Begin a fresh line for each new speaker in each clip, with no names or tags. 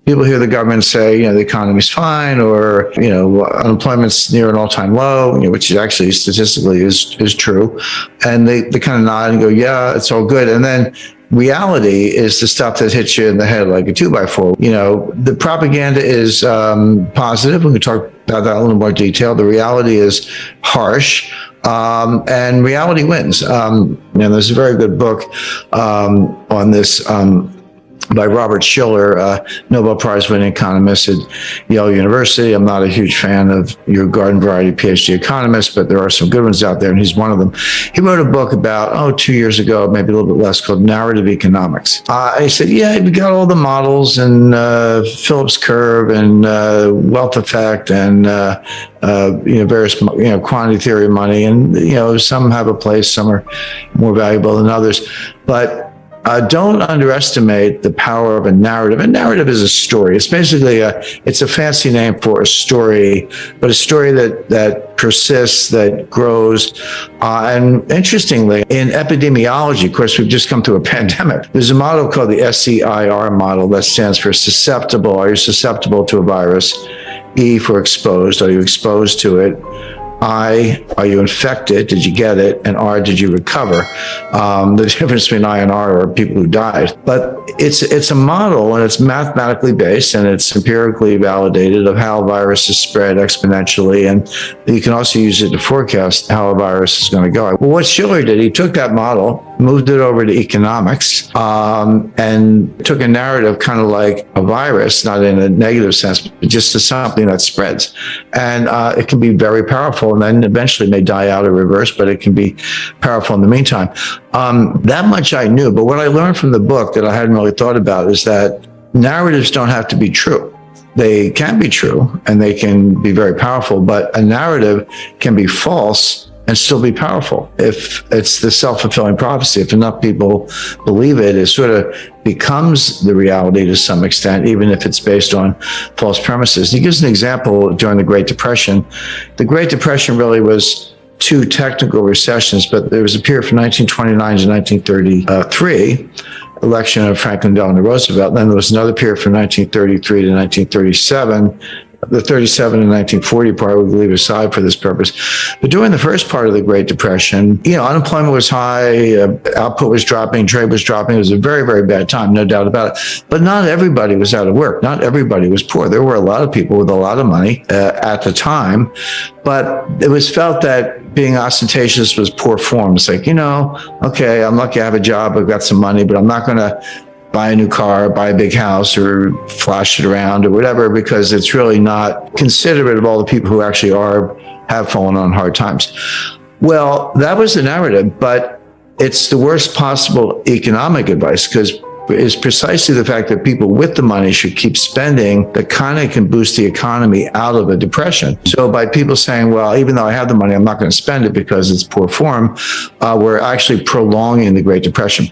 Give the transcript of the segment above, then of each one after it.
people hear the government say, the economy's fine, or, unemployment's near an all-time low, which is actually statistically is true. And they kind of nod and go, yeah, it's all good. And then reality is the stuff that hits you in the head like a 2x4. The propaganda is positive. We can talk about that in a little more detail. The reality is harsh, and reality wins. There's a very good book on this by Robert Shiller, Nobel Prize-winning economist at Yale University. I'm not a huge fan of your garden variety PhD economists, but there are some good ones out there, and he's one of them. He wrote a book about, 2 years ago, maybe a little bit less, called Narrative Economics. He said, we got all the models and Phillips curve and wealth effect and various quantity theory of money, and some have a place, some are more valuable than others, but don't underestimate the power of a narrative. A narrative is a story. It's basically it's a fancy name for a story, but a story that persists, that grows. And interestingly, in epidemiology, of course, we've just come through a pandemic. There's a model called the SEIR model that stands for susceptible. Are you susceptible to a virus? E for exposed. Are you exposed to it? I, are you infected? Did you get it? And R, did you recover? The difference between I and R are people who died. But it's a model, and it's mathematically based, and it's empirically validated of how viruses spread exponentially. And you can also use it to forecast how a virus is going to go. Well, what Shiller did, he took that model, moved it over to economics, and took a narrative kind of like a virus, not in a negative sense, but just as something that spreads. And it can be very powerful, and then eventually may die out or reverse, but it can be powerful in the meantime. That much I knew, but what I learned from the book that I hadn't really thought about is that narratives don't have to be true. They can be true, and they can be very powerful, but a narrative can be false and still be powerful if it's the self-fulfilling prophecy. If enough people believe it, it sort of becomes the reality to some extent, even if it's based on false premises. He gives an example during the Great Depression. The Great Depression really was two technical recessions, but there was a period from 1929 to 1933, election of Franklin Delano Roosevelt. Then there was another period from 1933 to 1937. The 37 and 1940 part we leave aside for this purpose. But during the first part of the Great Depression, unemployment was high, output was dropping, trade was dropping. It was a very, very bad time, no doubt about it. But not everybody was out of work. Not everybody was poor. There were a lot of people with a lot of money at the time. But it was felt that being ostentatious was poor form. It's like, okay, I'm lucky I have a job, I've got some money, but I'm not going to buy a new car, buy a big house, or flash it around or whatever, because it's really not considerate of all the people who actually have fallen on hard times. Well, that was the narrative, but it's the worst possible economic advice, because is precisely the fact that people with the money should keep spending that kind of can boost the economy out of a depression. So by people saying, well, even though I have the money, I'm not going to spend it because it's poor form, we're actually prolonging the Great Depression.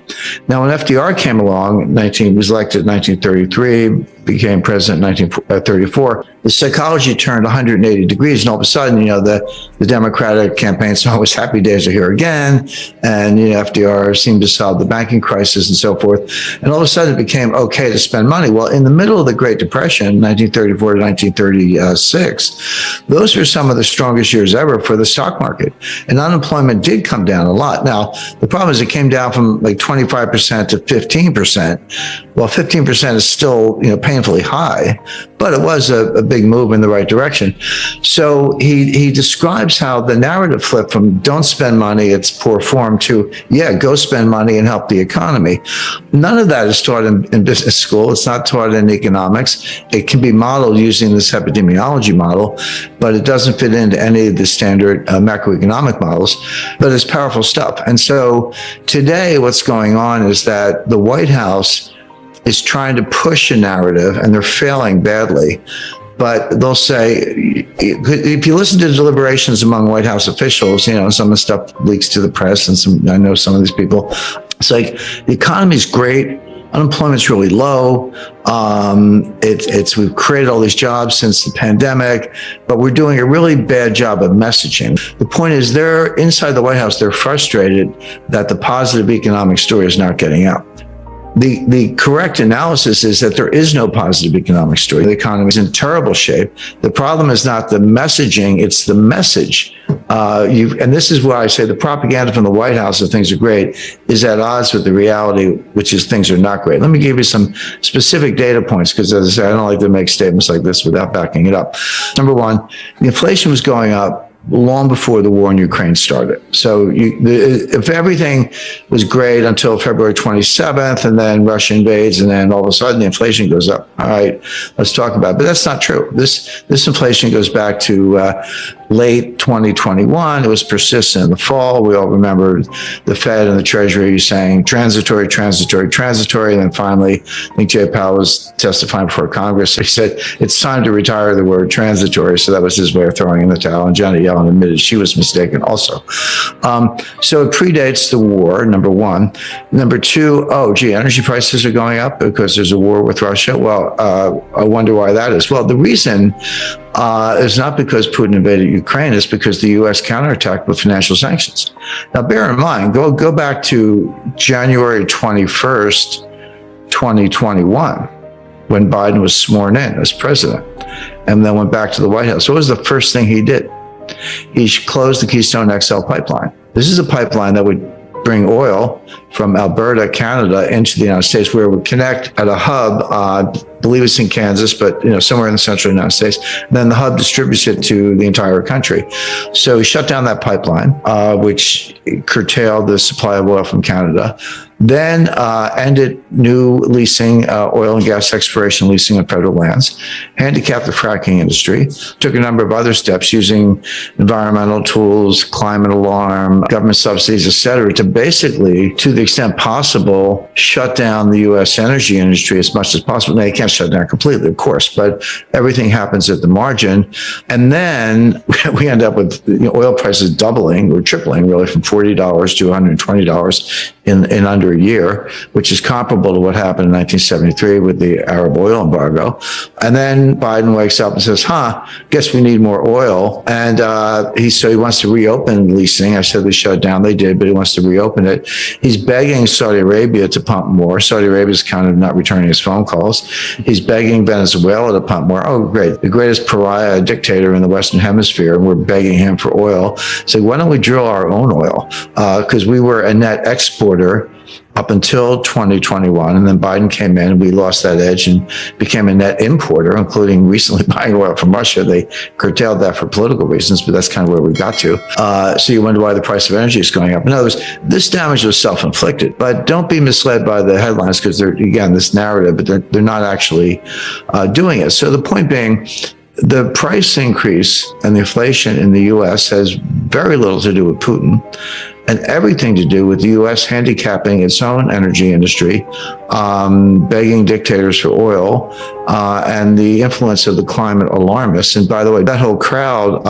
Now, when FDR came along, was elected in 1933, became president in 1934, the psychology turned 180 degrees, and all of a sudden, the Democratic campaign saw was happy days are here again, and FDR seemed to solve the banking crisis and so forth, and all of a sudden it became okay to spend money. Well, in the middle of the Great Depression, 1934 to 1936, those were some of the strongest years ever for the stock market, and unemployment did come down a lot. Now, the problem is it came down from like 25% to 15%. Well, 15% is still, painfully high, but it was a big move in the right direction. So he describes how the narrative flipped from don't spend money, it's poor form, to, go spend money and help the economy. None of that is taught in business school. It's not taught in economics. It can be modeled using this epidemiology model, but it doesn't fit into any of the standard macroeconomic models, but it's powerful stuff. And so today what's going on is that the White House is trying to push a narrative, and they're failing badly. But they'll say, if you listen to the deliberations among White House officials, some of the stuff leaks to the press, and I know some of these people, it's like, the economy's great, unemployment's really low, we've created all these jobs since the pandemic, but we're doing a really bad job of messaging. The point is, they're inside the White House, they're frustrated that the positive economic story is not getting out. The correct analysis is that there is no positive economic story. The economy is in terrible shape. The problem is not the messaging, it's the message. And this is why I say the propaganda from the White House that things are great is at odds with the reality, which is things are not great. Let me give you some specific data points, because as I say, I don't like to make statements like this without backing it up. Number one, the inflation was going up long before the war in Ukraine started. So if everything was great until February 27th, and then Russia invades, and then all of a sudden the inflation goes up. All right, let's talk about it. But that's not true. This inflation goes back to late 2021. It was persistent in the fall. We all remember the Fed and the Treasury saying transitory, transitory, transitory. And then finally, I think Jay Powell was testifying before Congress. He said, it's time to retire the word transitory. So that was his way of throwing in the towel. And Janet Yellen admitted she was mistaken also. So it predates the war, number one. Number two, energy prices are going up because there's a war with Russia. Well, I wonder why that is. Well, the reason is not because Putin invaded Ukraine, it's because the U.S. counterattacked with financial sanctions. Now, bear in mind, go back to January 21st, 2021, when Biden was sworn in as president, and then went back to the White House. What was the first thing he did? He closed the Keystone XL pipeline. This is a pipeline that would bring oil from Alberta, Canada, into the United States, where it would connect at a hub. I believe it's in Kansas, but somewhere in the central United States. And then the hub distributes it to the entire country. So he shut down that pipeline, which curtailed the supply of oil from Canada. Then ended new leasing, oil and gas exploration leasing on federal lands, handicapped the fracking industry, took a number of other steps using environmental tools, climate alarm, government subsidies, et cetera, to basically, to the extent possible, shut down the U.S. energy industry as much as possible. Now, you can't shut down completely, of course, but everything happens at the margin. And then we end up with oil prices doubling or tripling, really, from $40 to $120 in under a year, which is comparable to what happened in 1973 with the Arab oil embargo. And then Biden wakes up and says, guess we need more oil. And he wants to reopen leasing. I said they shut it down. They did, but he wants to reopen it. He's begging Saudi Arabia to pump more. Saudi Arabia is kind of not returning his phone calls. He's begging Venezuela to pump more. Oh, great. The greatest pariah dictator in the Western Hemisphere. And we're begging him for oil. So why don't we drill our own oil? Because we were a net exporter up until 2021, and then Biden came in and we lost that edge and became a net importer, including recently buying oil from Russia. They curtailed that for political reasons, but that's kind of where we got to. So you wonder why the price of energy is going up. In other words, this damage was self-inflicted, but don't be misled by the headlines, because they're, again, this narrative, but they're not actually doing it. So the point being, the price increase and the inflation in the U.S. has very little to do with Putin and everything to do with the U.S. handicapping its own energy industry, begging dictators for oil, and the influence of the climate alarmists. And by the way, that whole crowd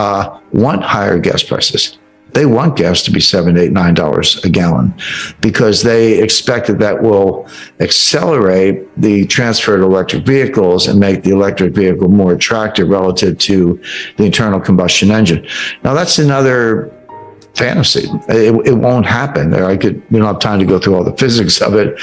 want higher gas prices. They want gas to be $7, $8, $9 a gallon, because they expect that will accelerate the transfer to electric vehicles and make the electric vehicle more attractive relative to the internal combustion engine. Now, that's another fantasy. It won't happen. We don't have time to go through all the physics of it.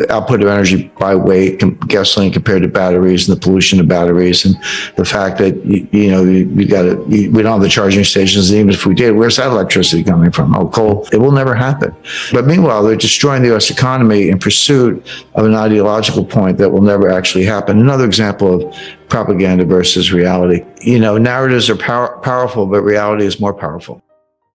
Output of energy by weight, gasoline compared to batteries, and the pollution of batteries, and the fact that we don't have the charging stations. Even if we did, where's that electricity coming from? Oh, coal. It will never happen. But meanwhile, they're destroying the U.S. economy in pursuit of an ideological point that will never actually happen. Another example of propaganda versus reality. Narratives are powerful, but reality is more powerful.